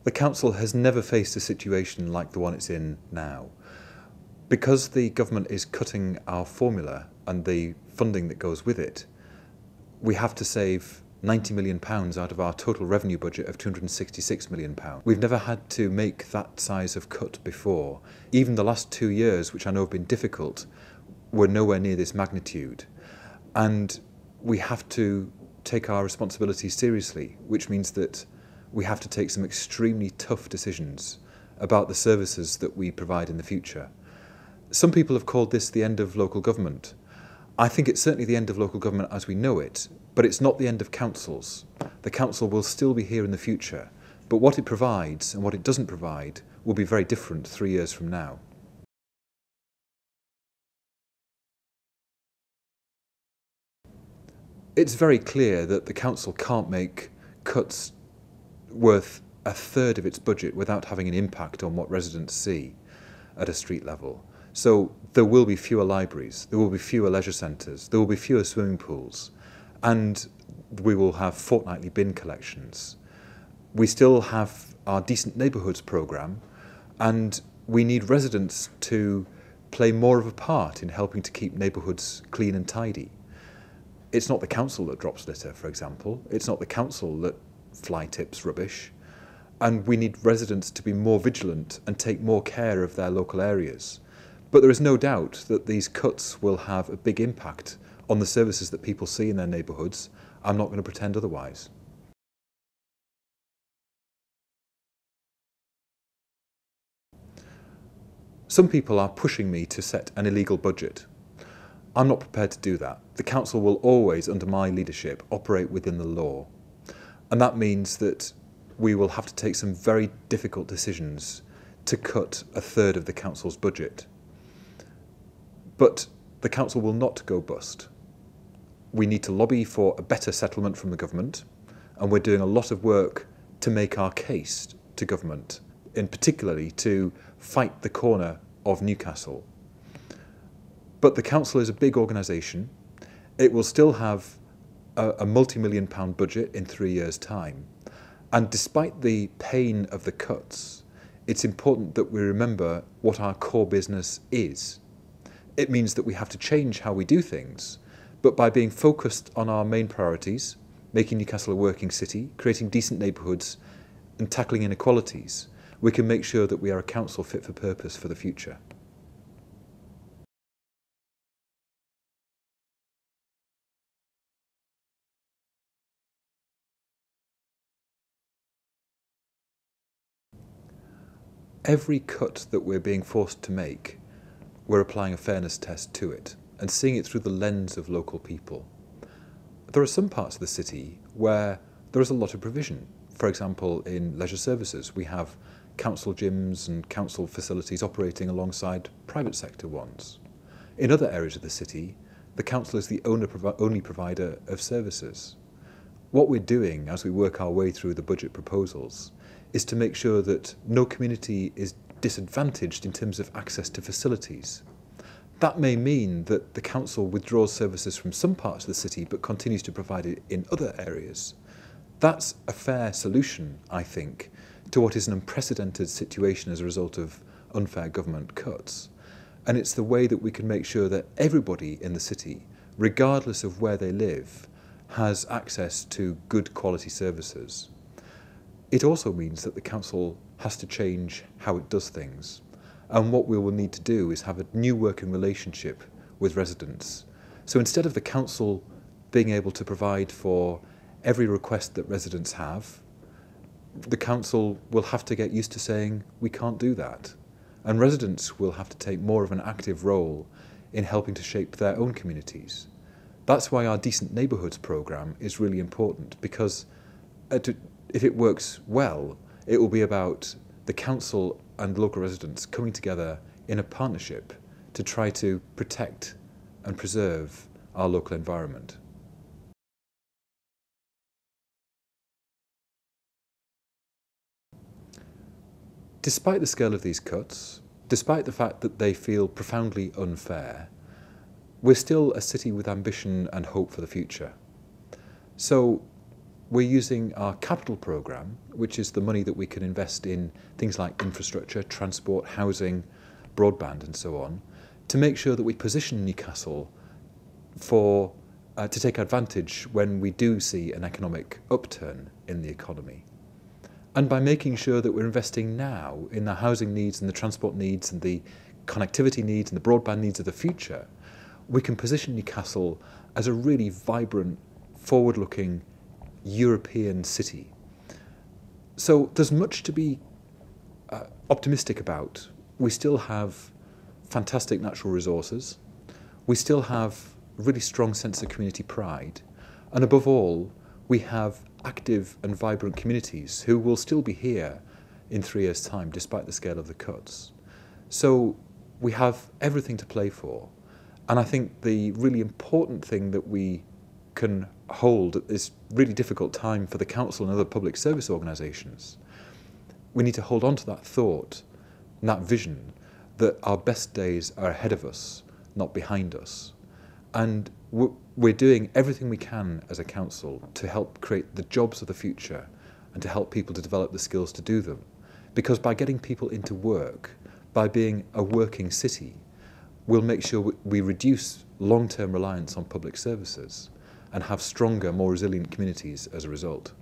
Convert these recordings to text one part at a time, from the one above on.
The council has never faced a situation like the one it's in now. Because the government is cutting our formula and the funding that goes with it, we have to save £90 million out of our total revenue budget of £266 million. We've never had to make that size of cut before. Even the last 2 years, which I know have been difficult, were nowhere near this magnitude. And we have to take our responsibilities seriously, which means that we have to take some extremely tough decisions about the services that we provide in the future. Some people have called this the end of local government. I think it's certainly the end of local government as we know it, but it's not the end of councils. The council will still be here in the future, but what it provides and what it doesn't provide will be very different 3 years from now. It's very clear that the council can't make cuts worth a third of its budget without having an impact on what residents see at a street level. So there will be fewer libraries, there will be fewer leisure centres, there will be fewer swimming pools, and we will have fortnightly bin collections. We still have our Decent Neighbourhoods programme, and we need residents to play more of a part in helping to keep neighbourhoods clean and tidy. It's not the council that drops litter, for example. It's not the council that fly tips rubbish. And we need residents to be more vigilant and take more care of their local areas. But there is no doubt that these cuts will have a big impact on the services that people see in their neighbourhoods. I'm not going to pretend otherwise. Some people are pushing me to set an illegal budget. I'm not prepared to do that. The council will always, under my leadership, operate within the law. And that means that we will have to take some very difficult decisions to cut a third of the council's budget. But the council will not go bust. We need to lobby for a better settlement from the government, and we're doing a lot of work to make our case to government, in particularly to fight the corner of Newcastle. But the council is a big organisation. It will still have a multi-million-pound budget in 3 years' time. And despite the pain of the cuts, it's important that we remember what our core business is. It means that we have to change how we do things, but by being focused on our main priorities, making Newcastle a working city, creating decent neighbourhoods, and tackling inequalities, we can make sure that we are a council fit for purpose for the future. Every cut that we're being forced to make, we're applying a fairness test to it and seeing it through the lens of local people. There are some parts of the city where there is a lot of provision. For example, in leisure services, we have council gyms and council facilities operating alongside private sector ones. In other areas of the city, the council is the only provider of services. What we're doing as we work our way through the budget proposals is to make sure that no community is disadvantaged in terms of access to facilities. That may mean that the council withdraws services from some parts of the city but continues to provide it in other areas. That's a fair solution, I think, to what is an unprecedented situation as a result of unfair government cuts. And it's the way that we can make sure that everybody in the city, regardless of where they live, has access to good quality services. It also means that the council has to change how it does things. And what we will need to do is have a new working relationship with residents. So instead of the council being able to provide for every request that residents have, the council will have to get used to saying, we can't do that. And residents will have to take more of an active role in helping to shape their own communities. That's why our Decent Neighbourhoods programme is really important, because if it works well, it will be about the council and local residents coming together in a partnership to try to protect and preserve our local environment. Despite the scale of these cuts, despite the fact that they feel profoundly unfair, we're still a city with ambition and hope for the future. So we're using our capital programme, which is the money that we can invest in things like infrastructure, transport, housing, broadband and so on, to make sure that we position Newcastle for to take advantage when we do see an economic upturn in the economy. And by making sure that we're investing now in the housing needs and the transport needs and the connectivity needs and the broadband needs of the future, we can position Newcastle as a really vibrant, forward-looking European city. So there's much to be optimistic about. We still have fantastic natural resources. We still have a really strong sense of community pride. And above all, we have active and vibrant communities who will still be here in 3 years' time, despite the scale of the cuts. So we have everything to play for. And I think the really important thing that we can hold at this really difficult time for the council and other public service organisations, we need to hold on to that thought and that vision that our best days are ahead of us, not behind us. And we're doing everything we can as a council to help create the jobs of the future and to help people to develop the skills to do them. Because by getting people into work, by being a working city, we'll make sure we reduce long-term reliance on public services and have stronger, more resilient communities as a result.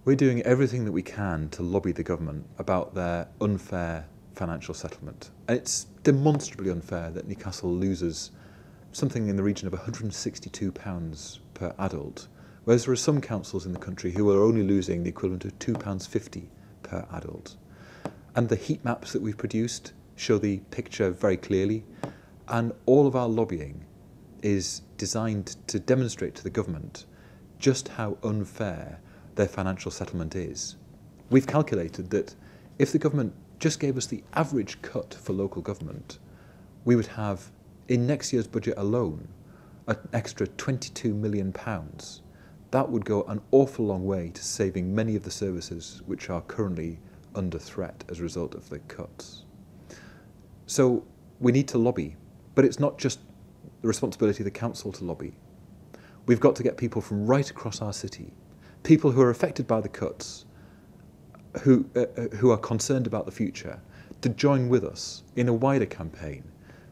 We're doing everything that we can to lobby the government about their unfair financial settlement. And it's demonstrably unfair that Newcastle loses something in the region of £162 per adult, whereas there are some councils in the country who are only losing the equivalent of £2.50 per adult. And the heat maps that we've produced show the picture very clearly, and all of our lobbying is designed to demonstrate to the government just how unfair their financial settlement is. We've calculated that if the government just gave us the average cut for local government, we would have, in next year's budget alone, an extra £22 million. That would go an awful long way to saving many of the services which are currently under threat as a result of the cuts. So we need to lobby, but it's not just the responsibility of the council to lobby. We've got to get people from right across our city, people who are affected by the cuts, who are concerned about the future, to join with us in a wider campaign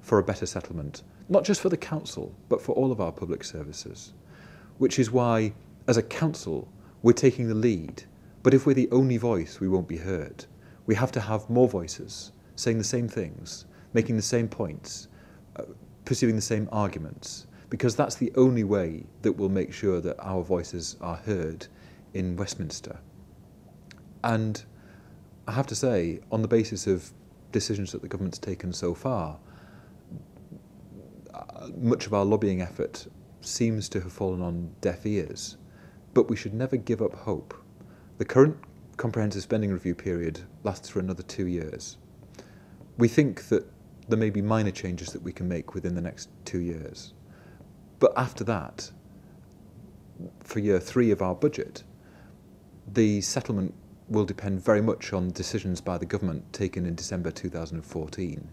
for a better settlement, not just for the council, but for all of our public services. Which is why, as a council, we're taking the lead. But if we're the only voice, we won't be heard. We have to have more voices, saying the same things, making the same points, pursuing the same arguments, because that's the only way that we'll make sure that our voices are heard in Westminster. And I have to say, on the basis of decisions that the government's taken so far, much of our lobbying effort seems to have fallen on deaf ears. But we should never give up hope. The current comprehensive spending review period lasts for another 2 years. We think that there may be minor changes that we can make within the next 2 years. But after that, for year 3 of our budget, the settlement will depend very much on decisions by the government taken in December 2014.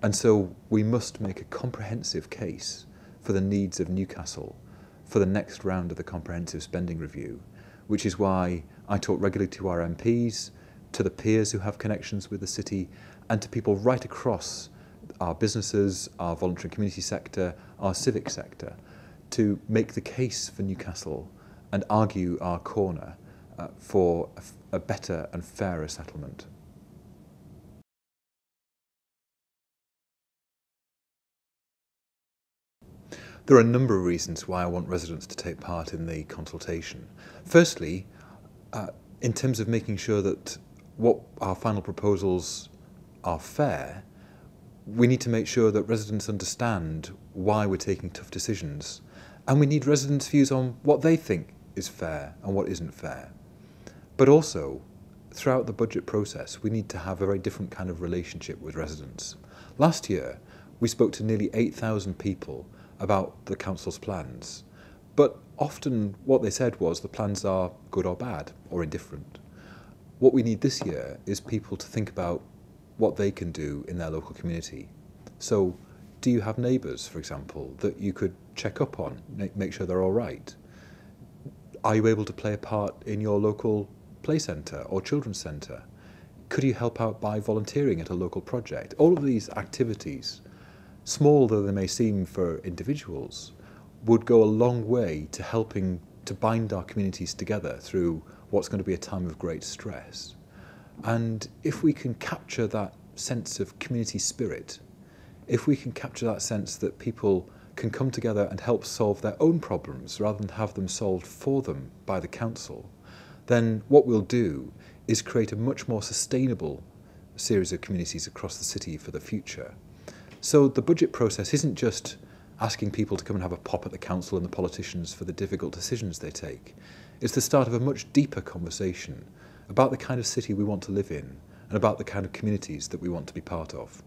And so we must make a comprehensive case for the needs of Newcastle for the next round of the comprehensive spending review, which is why I talk regularly to our MPs, to the peers who have connections with the city, and to people right across our businesses, our voluntary community sector, our civic sector, to make the case for Newcastle and argue our corner for a better and fairer settlement. There are a number of reasons why I want residents to take part in the consultation. Firstly, in terms of making sure that what our final proposals are fair, we need to make sure that residents understand why we're taking tough decisions, and we need residents' views on what they think is fair and what isn't fair. But also, throughout the budget process, we need to have a very different kind of relationship with residents. Last year, we spoke to nearly 8,000 people about the council's plans, but often what they said was the plans are good or bad or indifferent. What we need this year is people to think about what they can do in their local community. So do you have neighbours, for example, that you could check up on, make sure they're all right? Are you able to play a part in your local play centre or children's centre? Could you help out by volunteering at a local project? All of these activities, small though they may seem for individuals, would go a long way to helping to bind our communities together through what's going to be a time of great stress. And if we can capture that sense of community spirit, if we can capture that sense that people can come together and help solve their own problems rather than have them solved for them by the council, then what we'll do is create a much more sustainable series of communities across the city for the future. So the budget process isn't just asking people to come and have a pop at the council and the politicians for the difficult decisions they take. It's the start of a much deeper conversation about the kind of city we want to live in and about the kind of communities that we want to be part of.